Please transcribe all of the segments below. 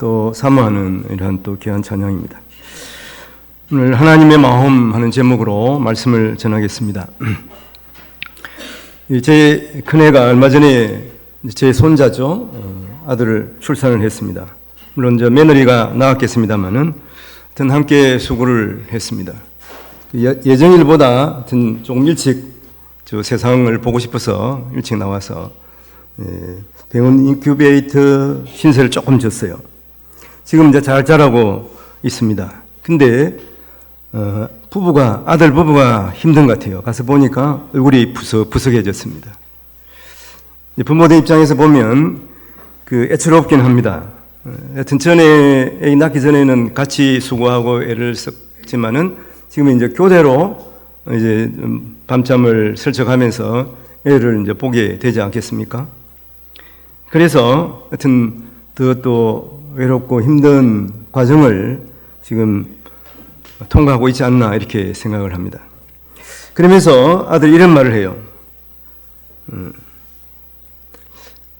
또 사모하는 이러한 또 귀한 찬양입니다. 오늘 하나님의 마음 하는 제목으로 말씀을 전하겠습니다. 제 큰애가 얼마 전에 제 손자죠. 아들을 출산을 했습니다. 물론 며느리가 낳았겠습니다만은 하여튼 함께 수고를 했습니다. 예정일보다 조금 일찍 세상을 보고 싶어서 일찍 나와서 병원 인큐베이터 신세를 조금 졌어요. 지금 이제 잘 자라고 있습니다. 근데 아들 부부가 힘든 것 같아요. 가서 보니까 얼굴이 부석해졌습니다. 부모들 입장에서 보면 애처롭긴 합니다. 여튼 전에 애 낳기 전에는 같이 수고하고 애를 썼지만은 지금 이제 교대로 이제 밤잠을 설쳐가면서 애를 이제 보게 되지 않겠습니까? 그래서 하여튼 더 외롭고 힘든 과정을 지금 통과하고 있지 않나 이렇게 생각을 합니다. 그러면서 아들이 이런 말을 해요.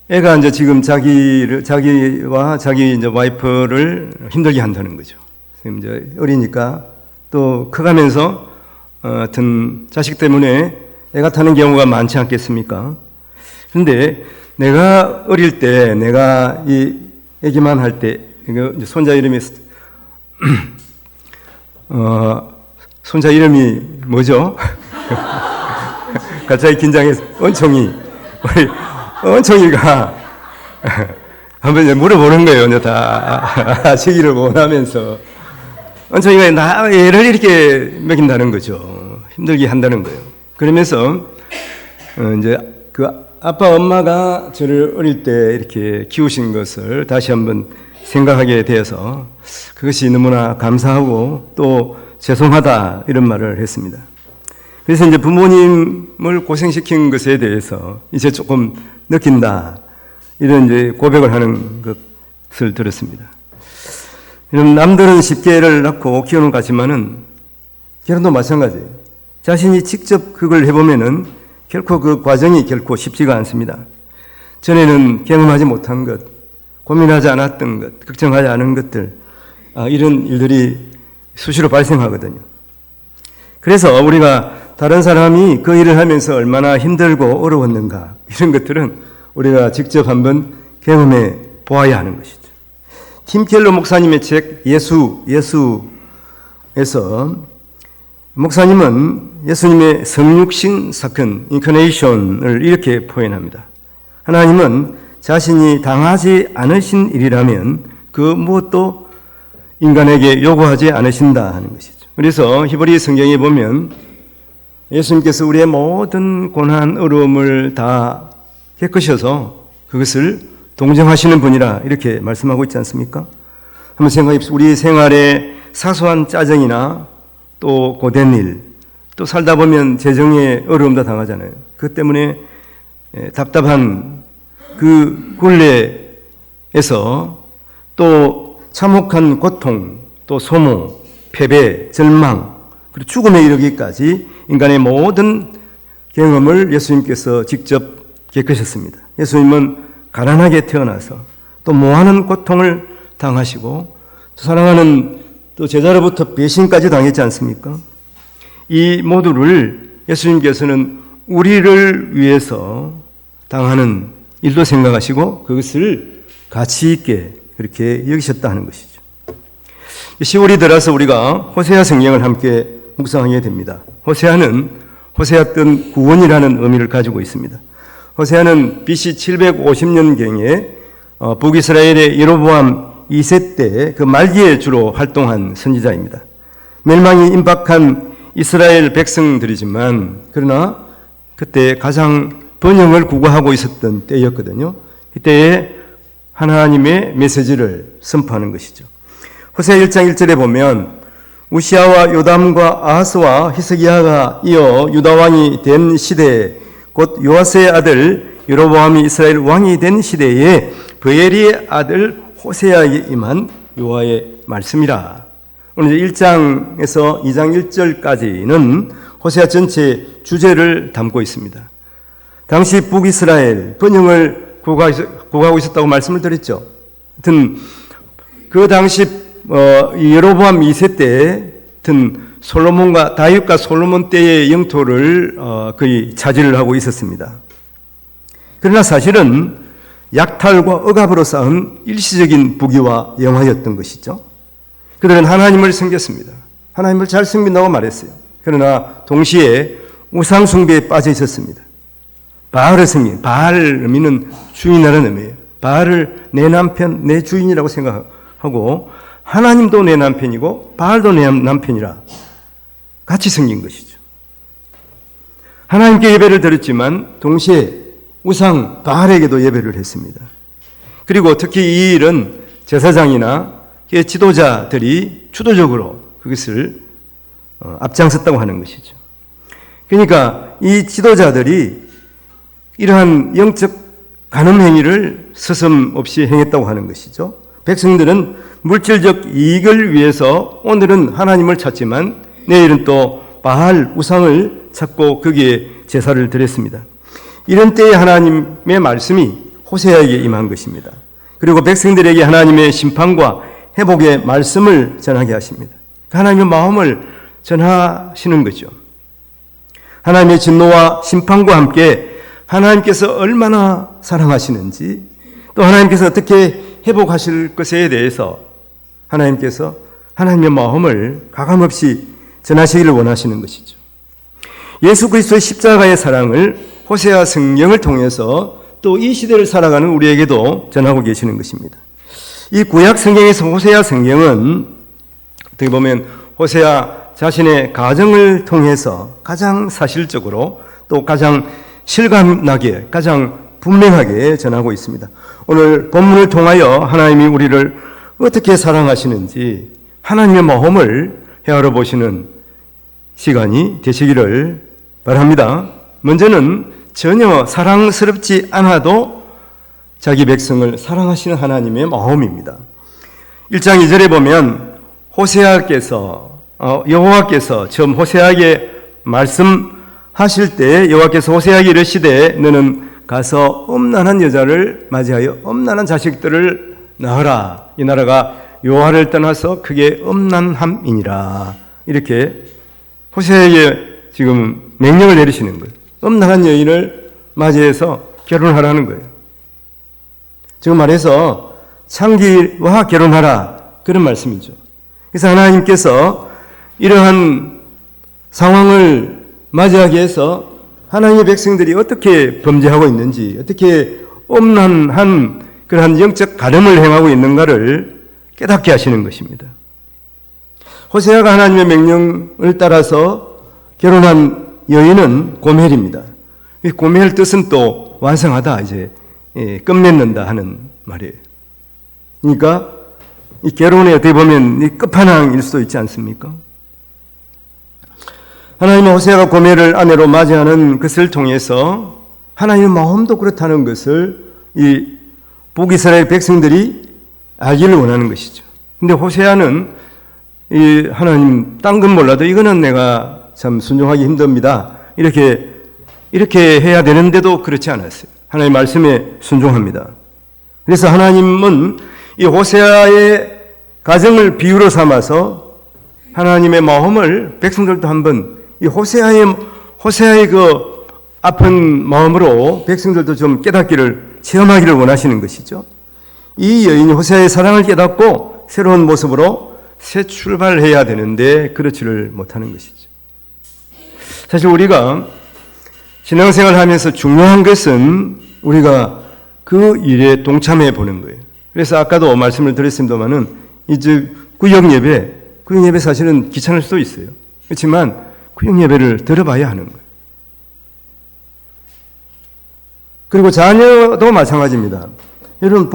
애가 이제 지금 자기와 자기 이제 와이프를 힘들게 한다는 거죠. 지금 이제 어리니까 또 커가면서 하여튼 자식 때문에 애가 타는 경우가 많지 않겠습니까? 그런데 내가 어릴 때, 내가 이 애기만 할 때, 손자 이름이 손자 이름이 뭐죠? 갑자기 긴장해서 은총이가 한번 물어보는 거예요. 이제 다 아시기를 원하면서 은총이가 애를 이렇게 먹인다는 거죠. 힘들게 한다는 거예요. 그러면서 이제 아빠 엄마가 저를 어릴 때 이렇게 키우신 것을 다시 한번 생각하게 되어서 그것이 너무나 감사하고 또 죄송하다 이런 말을 했습니다. 그래서 이제 부모님을 고생시킨 것에 대해서 이제 조금 느낀다 이런 이제 고백을 하는 것을 들었습니다. 남들은 쉽게 애를 낳고 키우는 것 같지만은 결혼도 마찬가지예요. 자신이 직접 그걸 해보면은 결코 그 과정이 결코 쉽지가 않습니다. 전에는 경험하지 못한 것, 고민하지 않았던 것, 걱정하지 않은 것들, 이런 일들이 수시로 발생하거든요. 그래서 우리가 다른 사람이 그 일을 하면서 얼마나 힘들고 어려웠는가, 이런 것들은 우리가 직접 한번 경험해 보아야 하는 것이죠. 팀 켈러 목사님의 책 예수에서 목사님은 예수님의 성육신 사건, 인카네이션을 이렇게 표현합니다. 하나님은 자신이 당하지 않으신 일이라면 그 무엇도 인간에게 요구하지 않으신다 하는 것이죠. 그래서 히브리 성경에 보면 예수님께서 우리의 모든 고난, 어려움을 다 겪으셔서 그것을 동정하시는 분이라 이렇게 말씀하고 있지 않습니까? 한번 생각해 봅시다. 우리 생활에 사소한 짜증이나 또 고된 일, 또 살다 보면 재정에 어려움도 당하잖아요. 그것 때문에 답답한 그 굴레에서 또 참혹한 고통, 또 소모, 패배, 절망, 그리고 죽음에 이르기까지 인간의 모든 경험을 예수님께서 직접 겪으셨습니다. 예수님은 가난하게 태어나서 또 무한한 고통을 당하시고 사랑하는 또 제자로부터 배신까지 당했지 않습니까? 이 모두를 예수님께서는 우리를 위해서 당하는 일도 생각하시고 그것을 가치 있게 그렇게 여기셨다 하는 것이죠. 10월이 들어서 우리가 호세아 성경을 함께 묵상하게 됩니다. 호세아는 호세아 뜻 구원이라는 의미를 가지고 있습니다. 호세아는 BC 750년경에 북이스라엘의 여로보암 2세 때 그 말기에 주로 활동한 선지자입니다. 멸망이 임박한 이스라엘 백성들이지만 그러나 그때 가장 번영을 구가하고 있었던 때였거든요. 이때에 하나님의 메시지를 선포하는 것이죠. 호세아 1장 1절에 보면 우시아와 요담과 아하스와 히스기야가 이어 유다 왕이 된 시대에 곧 요아스의 아들 여로보암이 이스라엘 왕이 된 시대에 브엘리의 아들 호세아에게 임한 여호와의 말씀이라. 오늘 1장에서 2장 1절까지는 호세아 전체 주제를 담고 있습니다. 당시 북이스라엘 번영을 구가하고 있었다고 말씀을 드렸죠. 하여튼 그 당시 이 여로보암 2세 때 든 솔로몬과 다윗과 솔로몬 때의 영토를 거의 차지를 하고 있었습니다. 그러나 사실은 약탈과 억압으로 쌓은 일시적인 부귀와 영화였던 것이죠. 그들은 하나님을 섬겼습니다. 하나님을 잘 섬긴다고 말했어요. 그러나 동시에 우상 숭배에 빠져 있었습니다. 바알을 섬긴, 바알 의미는 주인이라는 의미예요. 바알을 내 남편, 내 주인이라고 생각하고 하나님도 내 남편이고 바알도 내 남편이라 같이 섬긴 것이죠. 하나님께 예배를 드렸지만 동시에 우상 바알에게도 예배를 했습니다. 그리고 특히 이 일은 제사장이나 지도자들이 주도적으로 그것을 앞장섰다고 하는 것이죠. 그러니까 이 지도자들이 이러한 영적 간음 행위를 서슴없이 행했다고 하는 것이죠. 백성들은 물질적 이익을 위해서 오늘은 하나님을 찾지만 내일은 또 바알 우상을 찾고 거기에 제사를 드렸습니다. 이런 때에 하나님의 말씀이 호세아에게 임한 것입니다. 그리고 백성들에게 하나님의 심판과 회복의 말씀을 전하게 하십니다. 하나님의 마음을 전하시는 거죠. 하나님의 진노와 심판과 함께 하나님께서 얼마나 사랑하시는지, 또 하나님께서 어떻게 회복하실 것에 대해서 하나님께서 하나님의 마음을 가감없이 전하시기를 원하시는 것이죠. 예수 그리스도의 십자가의 사랑을 호세아 성경을 통해서 또 이 시대를 살아가는 우리에게도 전하고 계시는 것입니다. 이 구약 성경에서 호세아 성경은 어떻게 보면 호세아 자신의 가정을 통해서 가장 사실적으로 또 가장 실감나게, 가장 분명하게 전하고 있습니다. 오늘 본문을 통하여 하나님이 우리를 어떻게 사랑하시는지 하나님의 마음을 헤아려 보시는 시간이 되시기를 바랍니다. 먼저는 전혀 사랑스럽지 않아도 자기 백성을 사랑하시는 하나님의 마음입니다. 1장 2절에 보면 호세아께서 여호와께서 처음 호세아에게 말씀하실 때 여호와께서 호세아에게 이르시되 너는 가서 음란한 여자를 맞이하여 음란한 자식들을 낳으라. 이 나라가 여호와를 떠나서 크게 음란함이니라. 이렇게 호세아에게 지금 명령을 내리시는 거예요. 음란한 여인을 맞이해서 결혼하라는 거예요. 지금 말해서 창기와 결혼하라, 그런 말씀이죠. 그래서 하나님께서 이러한 상황을 맞이하기 위해서 하나님의 백성들이 어떻게 범죄하고 있는지, 어떻게 음란한 그러한 영적 가늠을 행하고 있는가를 깨닫게 하시는 것입니다. 호세아가 하나님의 명령을 따라서 결혼한 여인은 고멜입니다. 이 고멜 뜻은 또 완성하다, 이제 끝맺는다 하는 말이에요. 그러니까 이 결혼에 어떻게 보면 이 끝판왕일 수도 있지 않습니까? 하나님은 호세아가 고멜을 아내로 맞이하는 것을 통해서 하나님의 마음도 그렇다는 것을 이 북이스라엘 백성들이 알기를 원하는 것이죠. 근데 호세아는 이 하나님 딴 건 몰라도 이거는 내가 참 순종하기 힘듭니다. 이렇게 해야 되는데도 그렇지 않았어요. 하나님 말씀에 순종합니다. 그래서 하나님은 이 호세아의 가정을 비유로 삼아서 하나님의 마음을 백성들도 한번 이 호세아의 그 아픈 마음으로 백성들도 좀 깨닫기를 체험하기를 원하시는 것이죠. 이 여인이 호세아의 사랑을 깨닫고 새로운 모습으로 새 출발해야 되는데 그렇지를 못하는 것이죠. 사실 우리가 신앙생활을 하면서 중요한 것은 우리가 그 일에 동참해 보는 거예요. 그래서 아까도 말씀을 드렸습니다만은 이제 구역 예배 사실은 귀찮을 수도 있어요. 그렇지만 구역 예배를 들어봐야 하는 거예요. 그리고 자녀도 마찬가지입니다. 여러분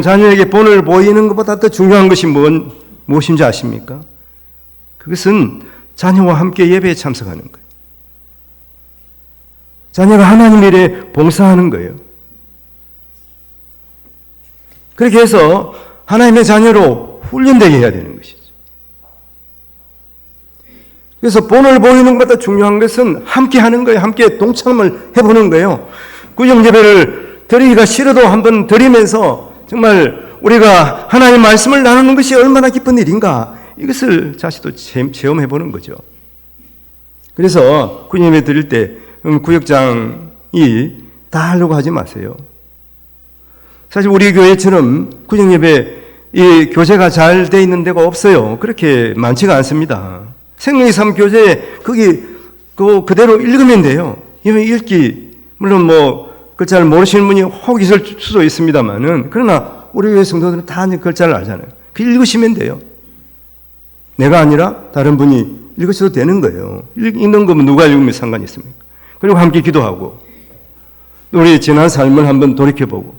자녀에게 본을 보이는 것보다 더 중요한 것이 무엇인지 아십니까? 그것은 자녀와 함께 예배에 참석하는 거예요. 자녀가 하나님 일에 봉사하는 거예요. 그렇게 해서 하나님의 자녀로 훈련되게 해야 되는 것이죠. 그래서 본을 보이는 것보다 중요한 것은 함께 하는 거예요. 함께 동참을 해보는 거예요. 구역 예배를 드리기가 싫어도 한번 드리면서 정말 우리가 하나님의 말씀을 나누는 것이 얼마나 기쁜 일인가, 이것을 자신도 체험해 보는 거죠. 그래서 구역 예배 드릴 때 구역장이 다 하려고 하지 마세요. 사실 우리 교회처럼 구역 예배 이 교재가 잘 돼 있는 데가 없어요. 그렇게 많지가 않습니다. 생명의 삶 교재 거기 그대로 읽으면 돼요. 읽기 물론 글자를 모르시는 분이 혹 있을 수도 있습니다만은, 그러나 우리 교회 성도들은 다 글자를 알잖아요. 그 읽으시면 돼요. 내가 아니라 다른 분이 읽으셔도 되는 거예요. 읽는 거면 누가 읽으면 상관이 있습니까? 그리고 함께 기도하고 우리 지난 삶을 한번 돌이켜보고,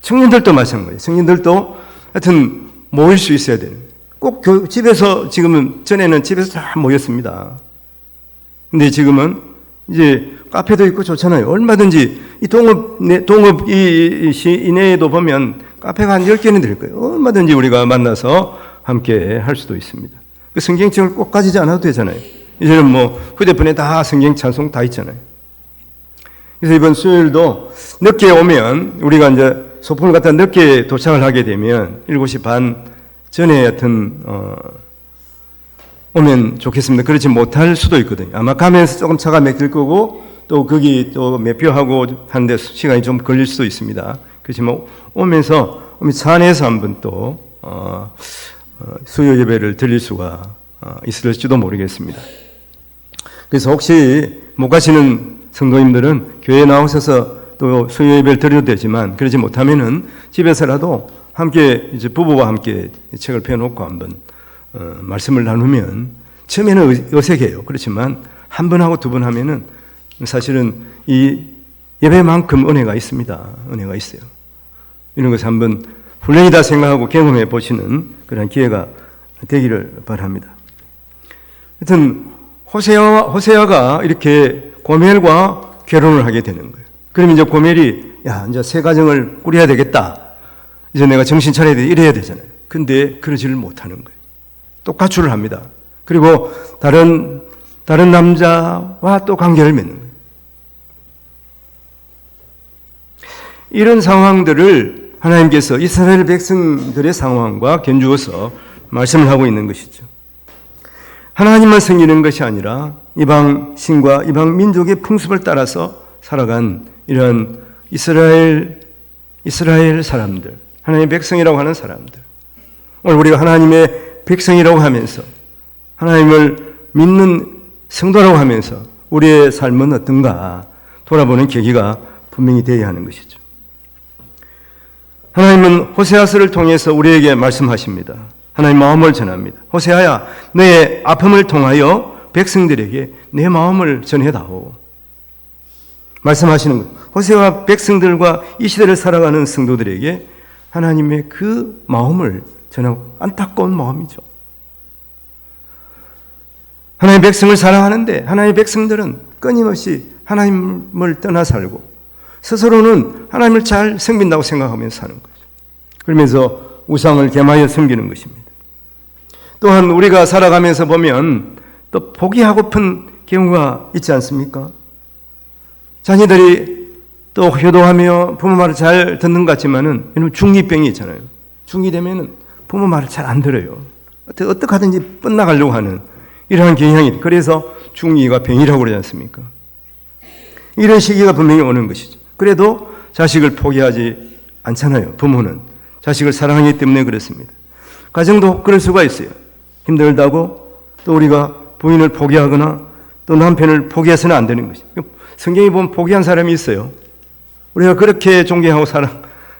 청년들도 마찬가지예요. 청년들도 하여튼 모일 수 있어야 되는, 꼭 집에서, 지금은 전에는 집에서 다 모였습니다. 근데 지금은 이제 카페도 있고 좋잖아요. 얼마든지 이 동업 이 시내에도 보면 카페가 한 10개는 될 거예요. 얼마든지 우리가 만나서 함께 할 수도 있습니다. 그 성경책을 꼭 가지지 않아도 되잖아요. 이제는 휴대폰에 다 성경 찬송 다 있잖아요. 그래서 이번 수요일도 늦게 오면, 우리가 이제 소풍을 갔다 늦게 도착을 하게 되면 7시 반 전에 하여튼 오면 좋겠습니다. 그렇지 못할 수도 있거든요. 아마 가면서 조금 차가 막힐 거고, 또 거기 또 매표하고 하는데 시간이 좀 걸릴 수도 있습니다. 그렇지만 오면서 차 안에서 한번 또 수요 예배를 드릴 수가 있을지도 모르겠습니다. 그래서 혹시 못 가시는 성도님들은 교회에 나오셔서 또 수요 예배를 드려도 되지만, 그러지 못하면은 집에서라도 함께, 이제 부부와 함께 책을 펴놓고 한번 말씀을 나누면, 처음에는 어색해요. 그렇지만 한 번 하고 두 번 하면은 사실은 이 예배만큼 은혜가 있습니다. 은혜가 있어요. 이런 것을 한번 훈련이다 생각하고 경험해 보시는 그런 기회가 되기를 바랍니다. 하여튼 호세아가 이렇게 고멜과 결혼을 하게 되는 거예요. 그럼 이제 고멜이, 이제 새 가정을 꾸려야 되겠다, 이제 내가 정신 차려야 돼, 이래야 되잖아요. 근데 그러지를 못하는 거예요. 또 가출을 합니다. 그리고 다른 남자와 또 관계를 맺는 거예요. 이런 상황들을 하나님께서 이스라엘 백성들의 상황과 견주어서 말씀을 하고 있는 것이죠. 하나님만 섬기는 것이 아니라 이방 신과 이방 민족의 풍습을 따라서 살아간 이런 이스라엘 사람들, 하나님의 백성이라고 하는 사람들, 오늘 우리가 하나님의 백성이라고 하면서 하나님을 믿는 성도라고 하면서 우리의 삶은 어떤가 돌아보는 계기가 분명히 되어야 하는 것이죠. 하나님은 호세아서를 통해서 우리에게 말씀하십니다. 하나님 마음을 전합니다. 호세아야, 너의 아픔을 통하여 백성들에게 내 마음을 전해다오. 말씀하시는 것. 호세아와 백성들과 이 시대를 살아가는 성도들에게 하나님의 그 마음을 전하고, 안타까운 마음이죠. 하나님의 백성을 사랑하는데 하나님의 백성들은 끊임없이 하나님을 떠나 살고 스스로는 하나님을 잘 섬긴다고 생각하면서 사는 거죠. 그러면서 우상을 겸하여 섬기는 것입니다. 또한 우리가 살아가면서 보면 또 포기하고픈 경우가 있지 않습니까? 자녀들이 또 효도하며 부모 말을 잘 듣는 것 같지만은, 이런 중2병이 있잖아요. 중2 되면은 부모 말을 잘 안 들어요. 어떻게 하든지 뻗나가려고 하는 이러한 경향이, 그래서 중2가 병이라고 그러지 않습니까? 이런 시기가 분명히 오는 것이죠. 그래도 자식을 포기하지 않잖아요. 부모는 자식을 사랑하기 때문에 그렇습니다. 가정도 그럴 수가 있어요. 힘들다고 또 우리가 부인을 포기하거나 또 남편을 포기해서는 안 되는 것이죠. 성경에 보면 포기한 사람이 있어요. 우리가 그렇게 존경하고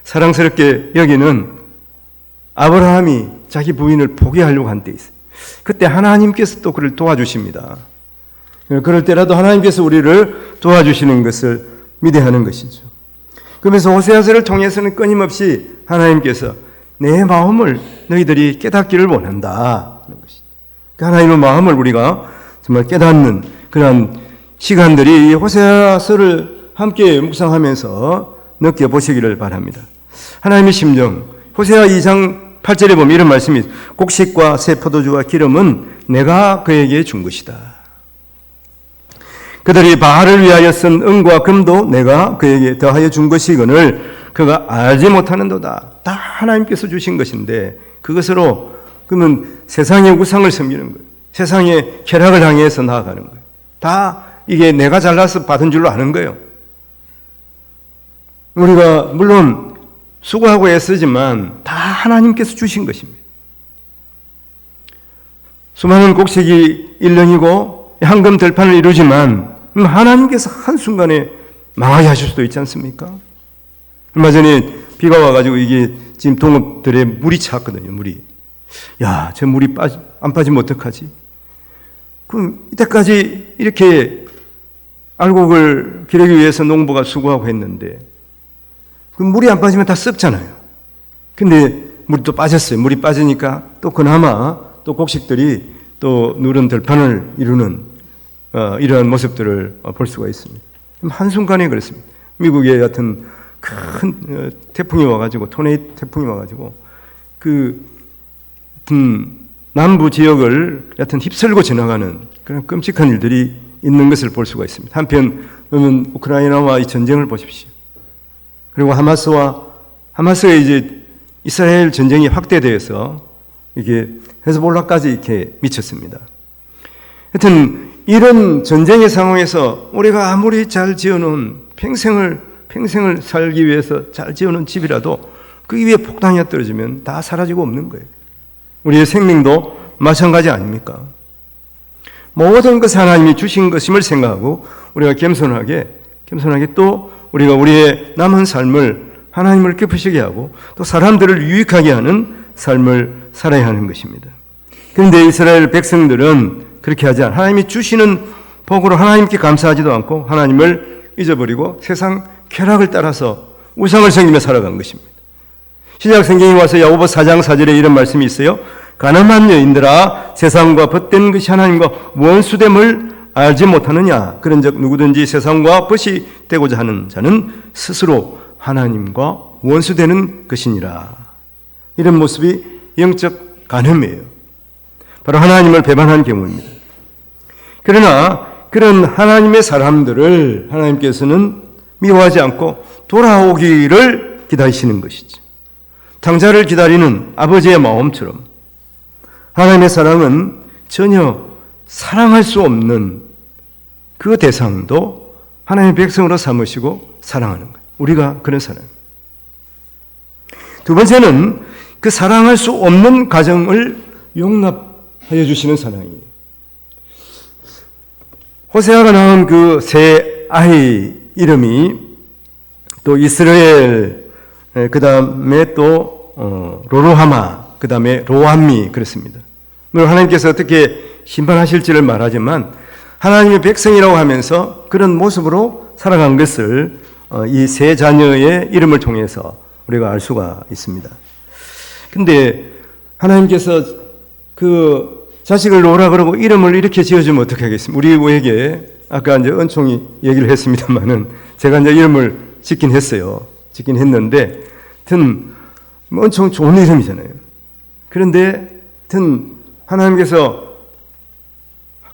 사랑스럽게 여기는 아브라함이 자기 부인을 포기하려고 한 때 있어요. 그때 하나님께서 또 그를 도와주십니다. 그럴 때라도 하나님께서 우리를 도와주시는 것을 믿어야 하는 것이죠. 그러면서 호세아서를 통해서는 끊임없이 하나님께서 내 마음을 너희들이 깨닫기를 원한다 하는 것이죠. 그 하나님의 마음을 우리가 정말 깨닫는 그런 시간들이 이 호세아서를 함께 묵상하면서 느껴보시기를 바랍니다. 하나님의 심정, 호세아 2장 8절에 보면 이런 말씀이 있어요. 곡식과 새 포도주와 기름은 내가 그에게 준 것이다. 그들이 바알을 위하여 쓴 은과 금도 내가 그에게 더하여 준 것이거늘 그가 알지 못하는도다. 다 하나님께서 주신 것인데 그것으로 그러면 세상의 우상을 섬기는 거예요. 세상의 쾌락을 향해서 나아가는 거예요. 다 이게 내가 잘나서 받은 줄로 아는 거예요. 우리가 물론 수고하고 애쓰지만 다 하나님께서 주신 것입니다. 수많은 곡식이 일렁이고 황금 들판을 이루지만 하나님께서 한순간에 망하게 하실 수도 있지 않습니까? 얼마 전에 비가 와가지고 이게 지금 동업들에 물이 찼거든요. 물이. 야, 저 물이 안 빠지면 어떡하지? 그럼 이때까지 이렇게 알곡을 기르기 위해서 농부가 수고하고 했는데 그 물이 안 빠지면 다 썩잖아요. 근데 물이 또 빠졌어요. 물이 빠지니까 또 그나마 또 곡식들이 또 누런 들판을 이루는 이러한 모습들을 볼 수가 있습니다. 한순간에 그렇습니다. 미국에 여하튼 큰 태풍이 와가지고 토네이도 태풍이 와가지고 그 남부 지역을 여하튼 휩쓸고 지나가는 그런 끔찍한 일들이 있는 것을 볼 수가 있습니다. 한편 그러면 우크라이나와 이 전쟁을 보십시오. 그리고 하마스의 이제 이스라엘 전쟁이 확대되어서 이게 헤즈볼라까지 이렇게 미쳤습니다. 하여튼 이런 전쟁의 상황에서 우리가 아무리 잘 지어놓은 평생을 살기 위해서 잘 지어놓은 집이라도 그 위에 폭탄이 떨어지면 다 사라지고 없는 거예요. 우리의 생명도 마찬가지 아닙니까? 모든 것 하나님이 주신 것임을 생각하고 우리가 겸손하게 또 우리가 우리의 남은 삶을 하나님을 기쁘시게 하고 또 사람들을 유익하게 하는 삶을 살아야 하는 것입니다. 그런데 이스라엘 백성들은 그렇게 하지 않아. 하나님이 주시는 복으로 하나님께 감사하지도 않고 하나님을 잊어버리고 세상 쾌락을 따라서 우상을 섬기며 살아간 것입니다. 신약 성경에 와서 야고보 4장 4절에 이런 말씀이 있어요. 가늠한 여인들아 세상과 벗된 것이 하나님과 원수됨을 알지 못하느냐. 그런즉 누구든지 세상과 벗이 되고자 하는 자는 스스로 하나님과 원수되는 것이니라. 이런 모습이 영적 간음이에요. 바로 하나님을 배반한 경우입니다. 그러나 그런 하나님의 사람들을 하나님께서는 미워하지 않고 돌아오기를 기다리시는 것이죠. 탕자를 기다리는 아버지의 마음처럼 하나님의 사랑은 전혀 사랑할 수 없는 그 대상도 하나님의 백성으로 삼으시고 사랑하는 거예요. 우리가 그런 사랑. 두 번째는 그 사랑할 수 없는 가정을 용납하여 주시는 사랑이에요. 호세아가 낳은 그 세 아이 이름이 또 이스라엘, 그 다음에 또 로로하마, 그 다음에 로암미 그렇습니다. 물론 하나님께서 어떻게 심판하실지를 말하지만 하나님의 백성이라고 하면서 그런 모습으로 살아간 것을 이 세 자녀의 이름을 통해서 우리가 알 수가 있습니다. 근데 하나님께서 그 자식을 놓으라 그러고 이름을 이렇게 지어주면 어떻게 하겠습니까? 우리에게 아까 이제 은총이 얘기를 했습니다만은 제가 이제 이름을 짓긴 했어요. 짓긴 했는데 하여튼 엄청 좋은 이름이잖아요. 그런데 하여튼 하나님께서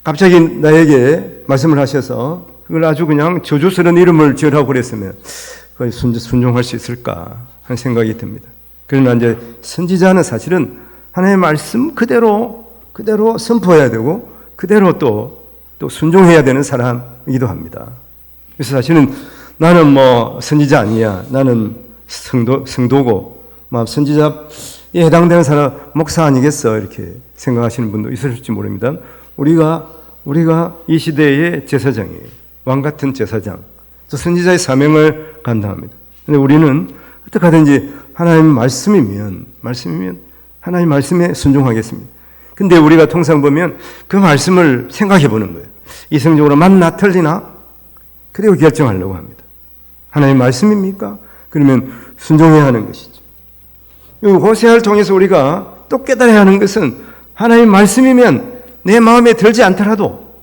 갑자기 나에게 말씀을 하셔서 그걸 아주 그냥 저주스러운 이름을 지으라고 그랬으면 거의 순종할 수 있을까 하는 생각이 듭니다. 그러나 이제 선지자는 사실은 하나님의 말씀 그대로 선포해야 되고 그대로 또 순종해야 되는 사람이기도 합니다. 그래서 사실은 나는 뭐 선지자 아니야. 나는 성도고 선지자에 해당되는 사람 목사 아니겠어 이렇게 생각하시는 분도 있을지 모릅니다. 우리가 이 시대의 제사장이에요. 왕 같은 제사장. 또 선지자의 사명을 감당합니다. 근데 우리는 어떻게 하든지 하나님 말씀이면 하나님 말씀에 순종하겠습니다. 근데 우리가 통상 보면 그 말씀을 생각해 보는 거예요. 이성적으로 맞나 틀리나? 그리고 결정하려고 합니다. 하나님 말씀입니까? 그러면 순종해야 하는 것이죠. 호세아를 통해서 우리가 또 깨달아야 하는 것은 하나님 말씀이면 내 마음에 들지 않더라도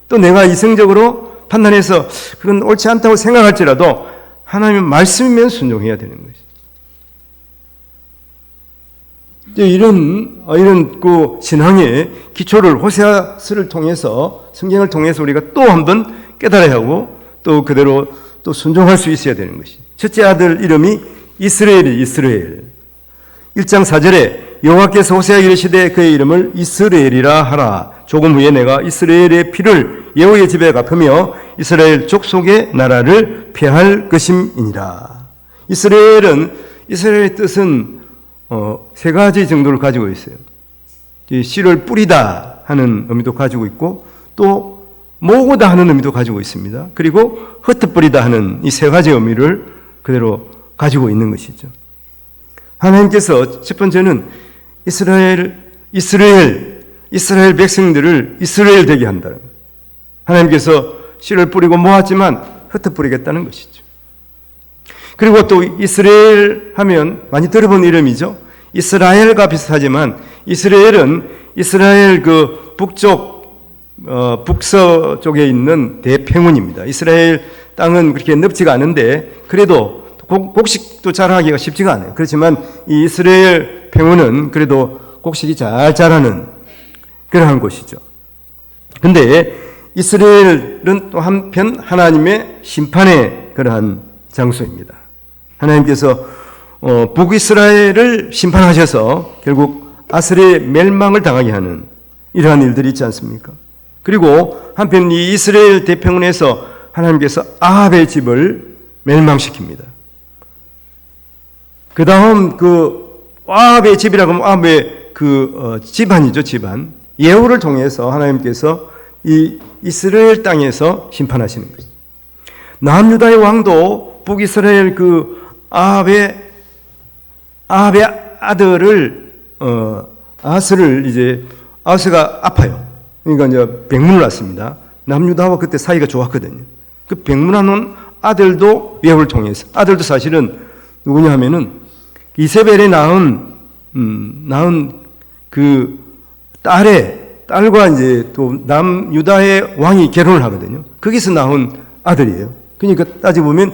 또 내가 이성적으로 판단해서 그건 옳지 않다고 생각할지라도 하나님의 말씀이면 순종해야 되는 것이죠. 이런 그 신앙의 기초를 호세아서를 통해서 성경을 통해서 우리가 또 한번 깨달아야 하고 또 그대로 또 순종할 수 있어야 되는 것이. 첫째 아들 이름이 이스라엘. 1장 4절에 여호와께서 호세아에게 이르시되 그의 이름을 이스라엘이라 하라. 조금 후에 내가 이스라엘의 피를 예후의 집에 갚으며 이스라엘 족속의 나라를 폐할 것임이니라. 이스라엘의 뜻은 세 가지 정도를 가지고 있어요. 씨를 뿌리다 하는 의미도 가지고 있고 또 모으다 하는 의미도 가지고 있습니다. 그리고 흩어버리다 하는 이 세 가지 의미를 그대로 가지고 있는 것이죠. 하나님께서 첫 번째는 이스라엘 백성들을 이스라엘 되게 한다는 거예요. 하나님께서 씨를 뿌리고 모았지만 흩어버리겠다는 것이죠. 그리고 또 이스라엘 하면 많이 들어본 이름이죠. 이스라엘과 비슷하지만 이스라엘은 이스라엘 그 북서 쪽에 있는 대평원입니다. 이스라엘 땅은 그렇게 넓지가 않은데 그래도 곡식도 자라기가 쉽지가 않아요. 그렇지만 이 이스라엘 평원은 그래도 곡식이 잘 자라는 그러한 곳이죠. 근데 이스라엘은 또 한편 하나님의 심판의 그러한 장소입니다. 하나님께서 북이스라엘을 심판하셔서 결국 아스르의 멸망을 당하게 하는 이러한 일들이 있지 않습니까? 그리고 한편 이 이스라엘 대평원에서 하나님께서 아합의 집을 멸망시킵니다. 그 다음 아합의 집이라고 하면 아합의 집안이죠, 집안. 예후를 통해서 하나님께서 이 이스라엘 땅에서 심판하시는 것이죠. 남유다의 왕도 북이스라엘 아합의 아들을 아하스를 아하스가 아파요. 그러니까 이제 병문을 낳습니다. 남유다와 그때 사이가 좋았거든요. 그 병문한 아들도 예후를 통해서 아들도 사실은 누구냐 하면은 이세벨에 낳은 그 딸과 이제 또 남유다의 왕이 결혼을 하거든요. 거기서 낳은 아들이에요. 그러니까 따지고 보면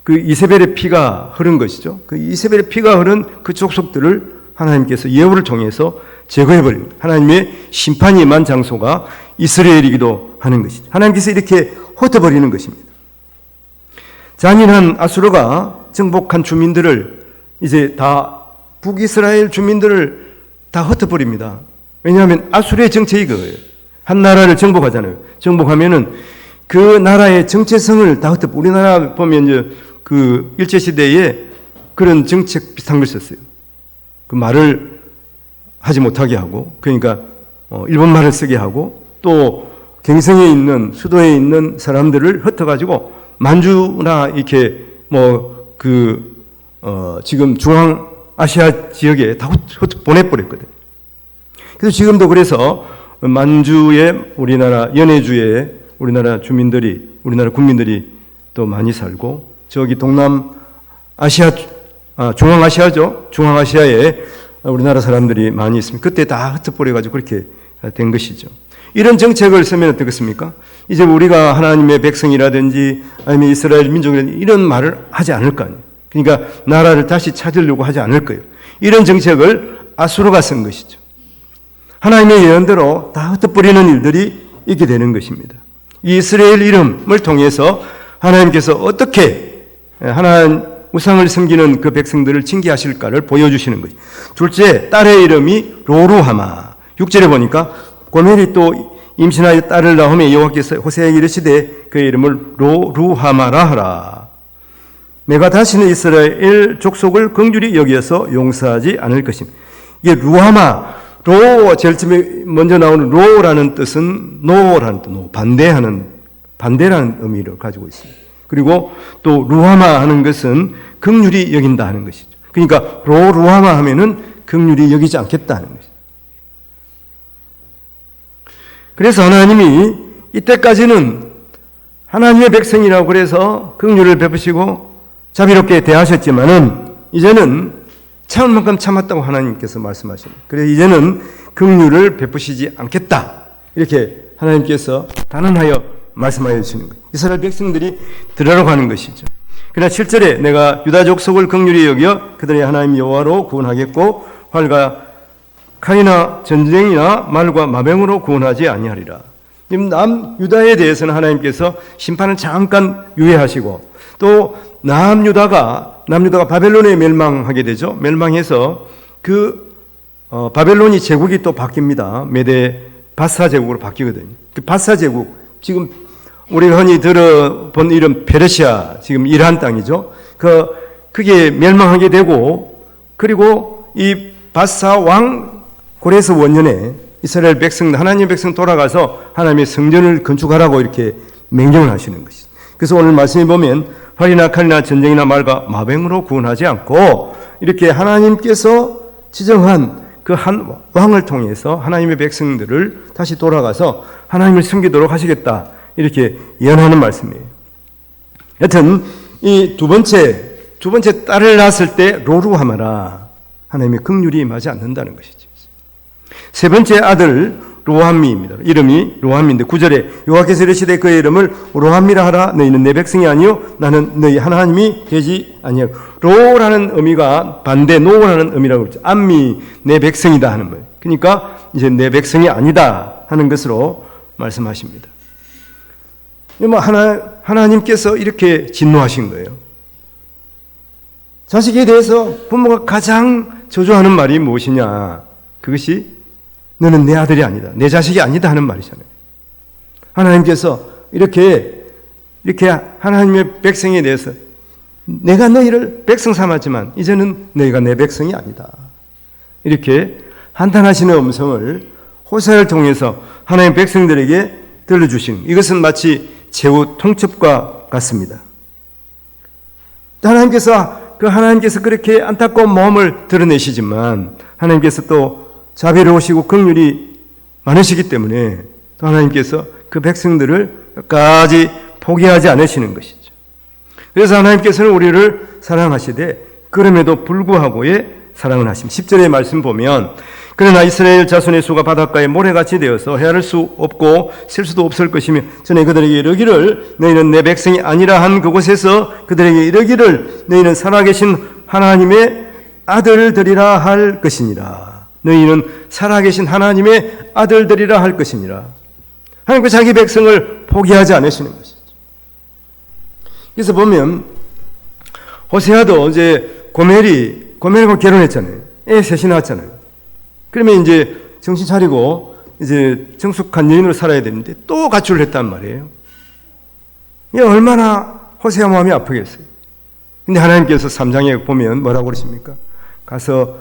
그 이세벨의 피가 흐른 것이죠. 그 이세벨의 피가 흐른 그 족속들을 하나님께서 예후를 통해서 제거해버립니다. 하나님의 심판이 임한 장소가 이스라엘이기도 하는 것이죠. 하나님께서 이렇게 흩어버리는 것입니다. 잔인한 아수르가 정복한 주민들을 이제 다 북이스라엘 주민들을 다 흩어버립니다. 왜냐하면 아수르의 정책이 그거예요. 한 나라를 정복하잖아요. 정복하면은 그 나라의 정체성을 다 흩어. 우리나라 보면 이제 그 일제시대에 그런 정책 비슷한 걸 썼어요. 그 말을 하지 못하게 하고, 그러니까 일본 말을 쓰게 하고, 또 경성에 있는 수도에 있는 사람들을 흩어가지고 만주나 이렇게 지금 중앙 아시아 지역에 다 보내버렸거든요. 그래서 지금도 그래서 만주에 우리나라 연해주에 우리나라 주민들이, 우리나라 국민들이 또 많이 살고, 저기 동남 아시아, 중앙아시아죠. 중앙아시아에 우리나라 사람들이 많이 있습니다. 그때 다 흩어버려가지고 그렇게 된 것이죠. 이런 정책을 쓰면 어떻겠습니까? 이제 우리가 하나님의 백성이라든지 아니면 이스라엘 민족이라든지 이런 말을 하지 않을 거 아니에요. 그러니까 나라를 다시 찾으려고 하지 않을 거예요. 이런 정책을 아수르가 쓴 것이죠. 하나님의 예언대로 다 흩어버리는 일들이 있게 되는 것입니다. 이 이스라엘 이름을 통해서 하나님께서 어떻게 하나님 우상을 섬기는 그 백성들을 징계하실까를 보여주시는 거죠. 둘째, 딸의 이름이 로루하마. 6절에 보니까 고멜이 또 임신하여 딸을 낳으며 여호와께서 호세아에게 이르시되 그의 이름을 로루하마라 하라. 내가 다시는 이스라엘 족속을 긍휼히 여기어서 용서하지 않을 것임. 이게 루하마, 제일 처음에 먼저 나오는 로라는 뜻은 노라는 뜻, 반대라는 의미를 가지고 있습니다. 그리고 또 루하마 하는 것은 긍휼히 여긴다 하는 것이죠. 그러니까 루하마 하면은 긍휼히 여기지 않겠다 하는 것이죠. 그래서 하나님이 이때까지는 하나님의 백성이라고 그래서 긍휼을 베푸시고 자비롭게 대하셨지만은 이제는 참을 만큼 참았다고 하나님께서 말씀하십니다. 그래서 이제는 긍휼을 베푸시지 않겠다. 이렇게 하나님께서 단언하여 말씀하여 주시는 거예요. 이스라엘 백성들이 들어가고 하는 것이죠. 그러나 7절에 내가 유다 족속을 긍휼히 여겨 그들의 하나님 여호와로 구원하겠고 활과 칼이나 전쟁이나 말과 마병으로 구원하지 아니하리라. 남유다에 대해서는 하나님께서 심판을 잠깐 유예하시고 또 남유다가 바벨론에 멸망하게 되죠. 멸망해서 바벨론이 제국이 또 바뀝니다. 메데 바사 제국으로 바뀌거든요. 그 바사 제국, 지금 우리가 흔히 들어본 이름 페르시아, 지금 이란 땅이죠. 그게 멸망하게 되고, 그리고 이 바사 왕 고레스 원년에 이스라엘 백성, 하나님의 백성 돌아가서 하나님의 성전을 건축하라고 이렇게 명령을 하시는 것이죠. 그래서 오늘 말씀에 보면 활이나 칼이나 전쟁이나 말과 마병으로 구원하지 않고 이렇게 하나님께서 지정한 그 한 왕을 통해서 하나님의 백성들을 다시 돌아가서 하나님을 섬기도록 하시겠다, 이렇게 예언하는 말씀이에요. 여튼 이 두 번째 딸을 낳았을 때 로루하마라, 하나님의 긍휼이 임하지 않는다는 것이죠. 세 번째 아들 로함미입니다. 이름이 로함미인데 9절에 여호와께서 이르시되 그의 이름을 로함미라 하라. 너희는 내 백성이 아니요 나는 너희 하나님이 되지 아니하고. 로라는 의미가 반대 노라는 의미라고 그러죠. 암미, 내 백성이다 하는 거예요. 그러니까 이제 내 백성이 아니다 하는 것으로 말씀하십니다. 하나님께서 이렇게 진노하신 거예요. 자식에 대해서 부모가 가장 저주하는 말이 무엇이냐? 그것이 너는 내 아들이 아니다, 내 자식이 아니다 하는 말이잖아요. 하나님께서 이렇게 하나님의 백성에 대해서 내가 너희를 백성 삼았지만 이제는 너희가 내 백성이 아니다, 이렇게 한탄하시는 음성을 호세아를 통해서 하나님의 백성들에게 들려주신, 이것은 마치 제후 통첩과 같습니다. 하나님께서 그렇게 안타까운 마음을 드러내시지만 하나님께서 또 자비로우시고 긍휼이 많으시기 때문에 또 하나님께서 그 백성들을 끝까지 포기하지 않으시는 것이죠. 그래서 하나님께서는 우리를 사랑하시되 그럼에도 불구하고의 사랑을 하심. 10절의 말씀 보면 그러나 이스라엘 자손의 수가 바닷가에 모래같이 되어서 헤아릴 수 없고 셀 수도 없을 것이며 전에 그들에게 이르기를 너희는 내 백성이 아니라 한 그곳에서 그들에게 이르기를 너희는 살아계신 하나님의 아들들이라 할 것이니라. 너희는 살아계신 하나님의 아들들이라 할 것이니라. 하나님께서 자기 백성을 포기하지 않으시는 것이죠. 그래서 보면 호세아도 이제 고멜하고 결혼했잖아요. 애 셋이 낳았잖아요. 그러면 이제 정신 차리고 이제 정숙한 여인으로 살아야 되는데 또 가출을 했단 말이에요. 이게 얼마나 호세아 마음이 아프겠어요. 근데 하나님께서 3장에 보면 뭐라고 그러십니까? 가서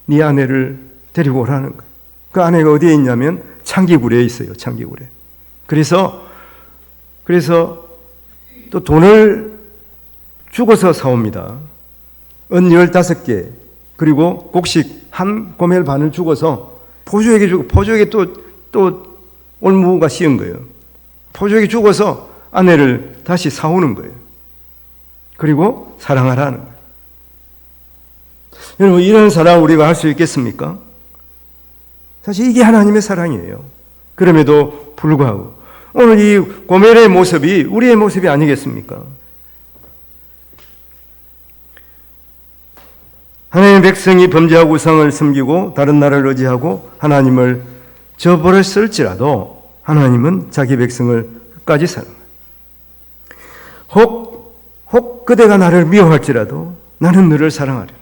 네 아내를 데리고 오라는 거예요. 그 아내가 어디에 있냐면 창기굴에 있어요. 창기굴에. 그래서 또 돈을 주고서 사옵니다. 은 15개 그리고 곡식 한 고멜 반을 주고서 포주에게 주고, 포주에게 또 올무가 씌운 거예요. 포주에게 주고서 아내를 다시 사오는 거예요. 그리고 사랑하라는 거예요. 여러분, 이런 사랑 우리가 할 수 있겠습니까? 사실 이게 하나님의 사랑이에요. 그럼에도 불구하고 오늘 이 고멜의 모습이 우리의 모습이 아니겠습니까? 하나님의 백성이 범죄하고 우상을 섬기고 다른 나라를 의지하고 하나님을 저버렸을지라도 하나님은 자기 백성을 끝까지 사랑합니다. 혹 그대가 나를 미워할지라도 나는 너를 사랑하리라.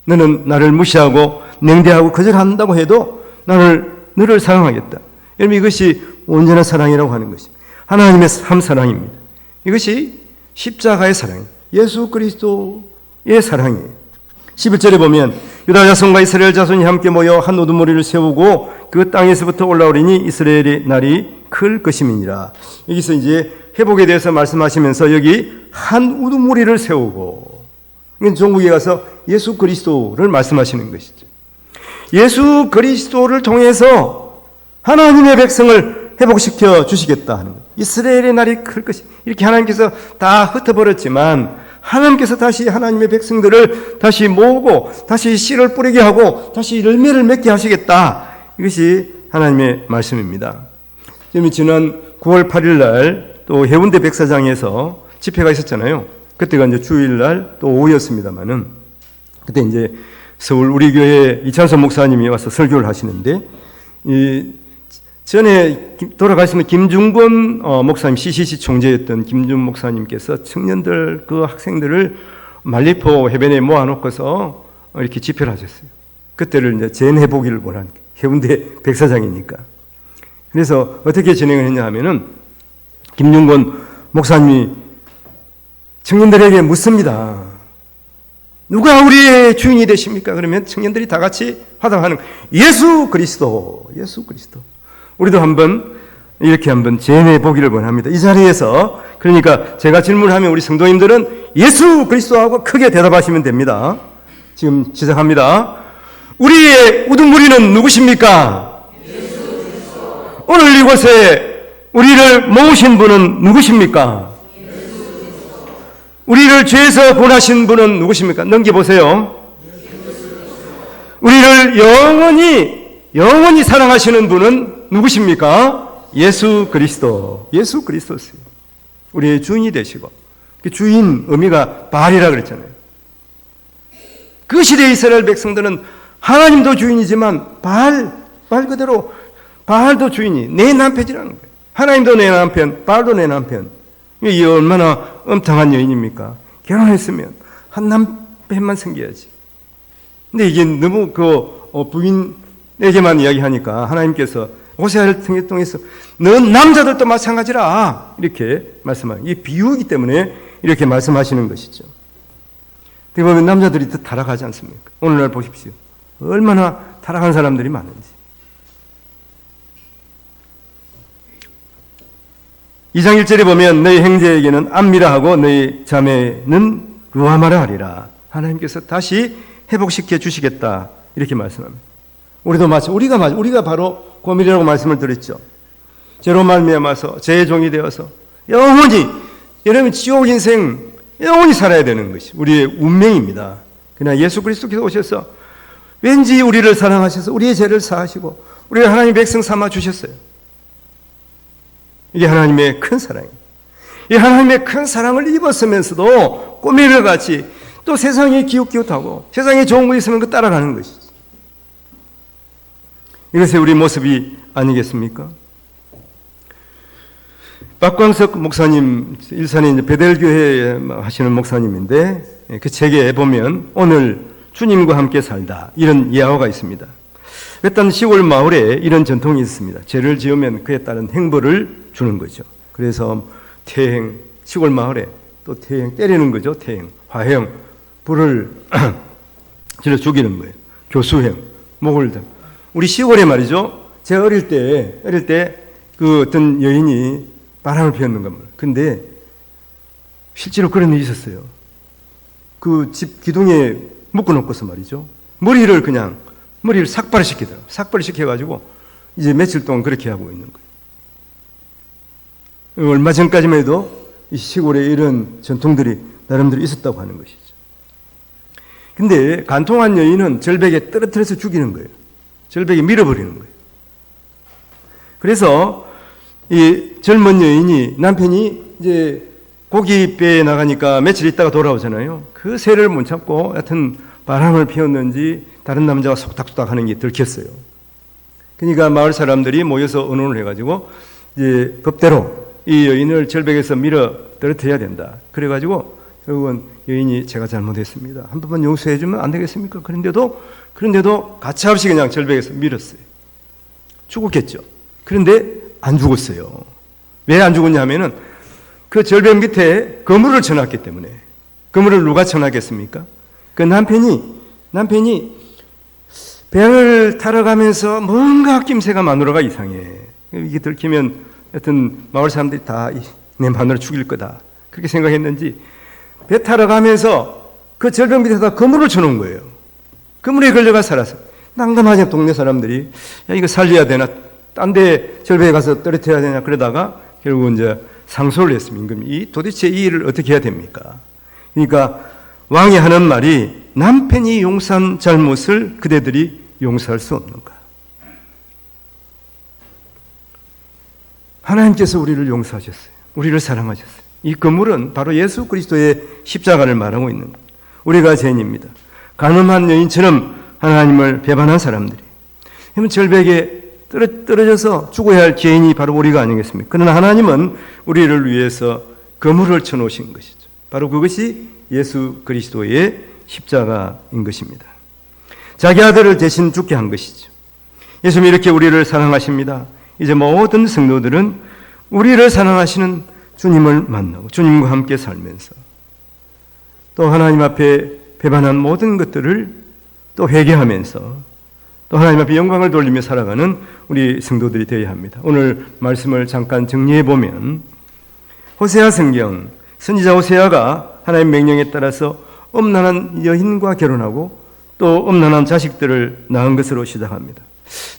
너는 나를 무시하고 냉대하고 거절한다고 해도 너를 사랑하겠다. 여러분, 이것이 온전한 사랑이라고 하는 것입니다. 하나님의 참 사랑입니다. 이것이 십자가의 사랑이에요. 예수 그리스도의 사랑이에요. 11절에 보면 유다 자손과 이스라엘 자손이 함께 모여 한 우두머리를 세우고 그 땅에서부터 올라오리니 이스라엘의 날이 클 것임이니라. 여기서 이제 회복에 대해서 말씀하시면서 여기 한 우두머리를 세우고, 이건 종국에 가서 예수 그리스도를 말씀하시는 것이죠. 예수 그리스도를 통해서 하나님의 백성을 회복시켜 주시겠다 하는 거예요. 이스라엘의 날이 클 것이, 이렇게 하나님께서 다 흩어버렸지만 하나님께서 다시 하나님의 백성들을 다시 모으고 다시 씨를 뿌리게 하고 다시 열매를 맺게 하시겠다. 이것이 하나님의 말씀입니다. 지난 9월 8일 날 또 해운대 백사장에서 집회가 있었잖아요. 그때가 이제 주일날 또 오후였습니다만은 그때 이제 서울 우리 교회 이찬선 목사님이 와서 설교를 하시는데, 이 전에 돌아가시는 김중권 목사님, CCC 총재였던 김준 목사님께서 청년들, 그 학생들을 말리포 해변에 모아놓고서 이렇게 집회를 하셨어요. 그때를 이제 젠해보기를 원한 해운대 백사장이니까. 그래서 어떻게 진행을 했냐 하면은 김윤권 목사님이 청년들에게 묻습니다. 누가 우리의 주인이 되십니까? 그러면 청년들이 다 같이 화답하는 예수 그리스도, 예수 그리스도. 우리도 이렇게 한번 젠해 보기를 원합니다. 이 자리에서 그러니까 제가 질문하면 우리 성도님들은 예수 그리스도하고 크게 대답하시면 됩니다. 지금 시작합니다. 우리의 우두머리는 누구십니까? 예수 그리스도. 오늘 이곳에 우리를 모으신 분은 누구십니까? 예수 그리스도. 우리를 죄에서 구원하신 분은 누구십니까? 넘겨보세요. 우리를 영원히 사랑하시는 분은 누구십니까? 예수 그리스도. 예수 그리스도세요. 우리의 주인이 되시고, 그 주인 의미가 바알이라 그랬잖아요. 그 시대 이스라엘 백성들은 하나님도 주인이지만 바알 그대로 바알도 주인이 내 남편이라는 거예요. 하나님도 내 남편, 바알도 내 남편. 이게 얼마나 엄탕한 여인입니까? 결혼했으면 한 남편만 생겨야지. 근데 이게 너무 부인에게만 이야기하니까 하나님께서 호세아를 통해서 넌 남자들도 마찬가지라 이렇게 말씀하는, 이 비유이기 때문에 이렇게 말씀하시는 것이죠. 어떻게 보면 남자들이 더 타락하지 않습니까? 오늘날 보십시오. 얼마나 타락한 사람들이 많은지. 2장 1절에 보면 너희 형제에게는 암미라 하고 너희 자매는 루아마라 하리라. 하나님께서 다시 회복시켜 주시겠다 이렇게 말씀합니다. 우리가 바로 고밀이라고 말씀을 드렸죠. 죄로 말미암아서 죄의 종이 되어서 영원히, 여러분 지옥 인생 영원히 살아야 되는 것이 우리의 운명입니다. 그러나 예수 그리스도께서 오셔서 왠지 우리를 사랑하셔서 우리의 죄를 사하시고 우리를 하나님의 백성 삼아 주셨어요. 이게 하나님의 큰 사랑입니다. 이 하나님의 큰 사랑을 입었으면서도 꼬미를 같이 또 세상에 기웃기웃하고 세상에 좋은 거 있으면 그 따라가는 것이지. 이것이 우리 모습이 아니겠습니까? 박광석 목사님, 일산에 이제 베델교회 하시는 목사님인데 그 책에 보면 오늘 주님과 함께 살다 이런 예화가 있습니다. 어떤 시골 마을에 이런 전통이 있습니다. 죄를 지으면 그에 따른 행벌을 주는 거죠. 그래서 태행, 시골 마을에 또 태행, 때리는 거죠. 태행, 화형, 불을 질러 죽이는 거예요. 교수형, 목을 당. 우리 시골에 말이죠. 제가 어릴 때 그 어떤 여인이 바람을 피웠는 겁니다. 근데 실제로 그런 일이 있었어요. 그 집 기둥에 묶어놓고서 말이죠. 머리를 삭발을 시키더라고요. 삭발을 시켜가지고 이제 며칠 동안 그렇게 하고 있는 거예요. 얼마 전까지만 해도 이 시골에 이런 전통들이 나름대로 있었다고 하는 것이죠. 근데 간통한 여인은 절벽에 떨어뜨려서 죽이는 거예요. 절벽에 밀어버리는 거예요. 그래서 이 젊은 여인이, 남편이 이제 고깃배에 나가니까 며칠 있다가 돌아오잖아요. 그 새를 못 참고 하여튼 바람을 피웠는지 다른 남자가 속닥속닥 하는 게 들켰어요. 그러니까 마을 사람들이 모여서 의논을 해가지고 이제 법대로 이 여인을 절벽에서 밀어 떨어뜨려야 된다. 그래가지고 결국은 여인이 제가 잘못했습니다. 한 번만 용서해 주면 안 되겠습니까? 그런데도 가차없이 그냥 절벽에서 밀었어요. 죽었겠죠. 그런데 안 죽었어요. 왜 안 죽었냐 하면은 그 절벽 밑에 그물을 쳐놨기 때문에. 그물을 누가 쳐놨겠습니까? 그 남편이 배를 타러 가면서 뭔가 낌새가 마누라가 이상해. 이게 들키면 하여튼 마을 사람들이 다 내 마누라 죽일 거다. 그렇게 생각했는지 배 타러 가면서 그 절벽 밑에다 그물을 쳐놓은 거예요. 그물에 걸려가 살았어요. 난감하죠. 동네 사람들이. 야, 이거 살려야 되나? 딴 데 절벽에 가서 떨어뜨려야 되냐? 그러다가 결국은 이제 상소를 했습니다. 임금이 도대체 이 일을 어떻게 해야 됩니까? 그러니까 왕이 하는 말이 남편이 용서한 잘못을 그대들이 용서할 수 없는가? 하나님께서 우리를 용서하셨어요. 우리를 사랑하셨어요. 이 그물은 바로 예수 그리스도의 십자가를 말하고 있는 것. 우리가 죄인입니다. 간음한 여인처럼 하나님을 배반한 사람들이. 그러면 절벽에 떨어져서 죽어야 할 죄인이 바로 우리가 아니겠습니까? 그러나 하나님은 우리를 위해서 그물을 쳐놓으신 것이죠. 바로 그것이 예수 그리스도의 십자가인 것입니다. 자기 아들을 대신 죽게 한 것이죠. 예수님이 이렇게 우리를 사랑하십니다. 이제 모든 성도들은 우리를 사랑하시는 주님을 만나고 주님과 함께 살면서 또 하나님 앞에 배반한 모든 것들을 또 회개하면서 또 하나님 앞에 영광을 돌리며 살아가는 우리 성도들이 되어야 합니다. 오늘 말씀을 잠깐 정리해 보면 호세아 성경, 선지자 호세아가 하나님의 명령에 따라서 엄난한 여인과 결혼하고 또 엄난한 자식들을 낳은 것으로 시작합니다.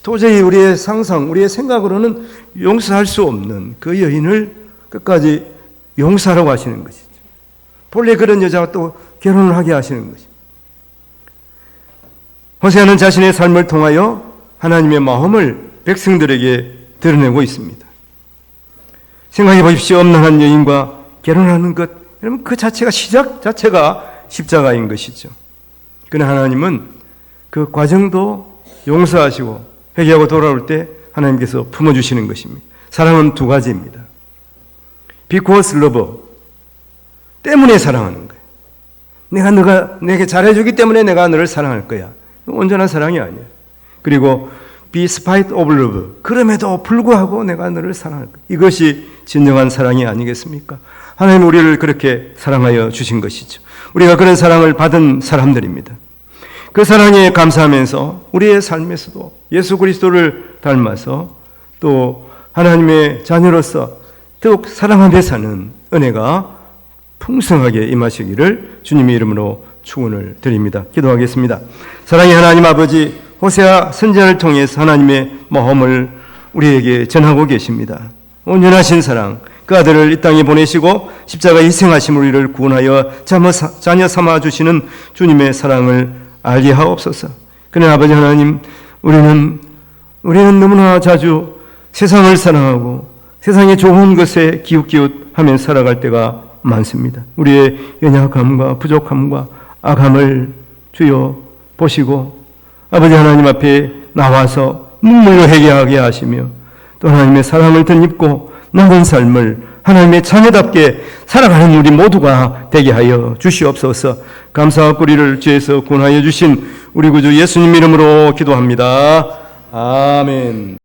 도저히 우리의 상상, 우리의 생각으로는 용서할 수 없는 그 여인을 끝까지 용서하라고 하시는 것이죠. 본래 그런 여자와 또 결혼을 하게 하시는 것입니다. 호세아는 자신의 삶을 통하여 하나님의 마음을 백성들에게 드러내고 있습니다. 생각해 보십시오. 엄난한 여인과 결혼하는 것, 여러분 그 자체가 시작 자체가 십자가인 것이죠. 그러나 하나님은 그 과정도 용서하시고 회개하고 돌아올 때 하나님께서 품어주시는 것입니다. 사랑은 두 가지입니다. because love, 때문에 사랑하는 거예요. 내가 내게 잘해주기 때문에 내가 너를 사랑할 거야. 온전한 사랑이 아니에요. 그리고 be spite of love, 그럼에도 불구하고 내가 너를 사랑할 거야. 이것이 진정한 사랑이 아니겠습니까? 하나님 우리를 그렇게 사랑하여 주신 것이죠. 우리가 그런 사랑을 받은 사람들입니다. 그 사랑에 감사하면서 우리의 삶에서도 예수 그리스도를 닮아서 또 하나님의 자녀로서 더욱 사랑하며 사는 은혜가 풍성하게 임하시기를 주님의 이름으로 축원을 드립니다. 기도하겠습니다. 사랑의 하나님 아버지, 호세아 선지자를 통해서 하나님의 마음을 우리에게 전하고 계십니다. 온전하신 사랑, 그 아들을 이 땅에 보내시고 십자가에 희생하심 우리를 구원하여 자녀 삼아 주시는 주님의 사랑을 알게 하옵소서. 그러나 아버지 하나님, 우리는 너무나 자주 세상을 사랑하고 세상의 좋은 것에 기웃기웃하며 살아갈 때가 많습니다. 우리의 연약함과 부족함과 악함을 주여 보시고 아버지 하나님 앞에 나와서 눈물로 회개하게 하시며 또 하나님의 사랑을 덧입고 남은 삶을 하나님의 자녀답게 살아가는 우리 모두가 되게 하여 주시옵소서. 감사와 꾸리를 주에서 구원하여 주신 우리 구주 예수님 이름으로 기도합니다. 아멘.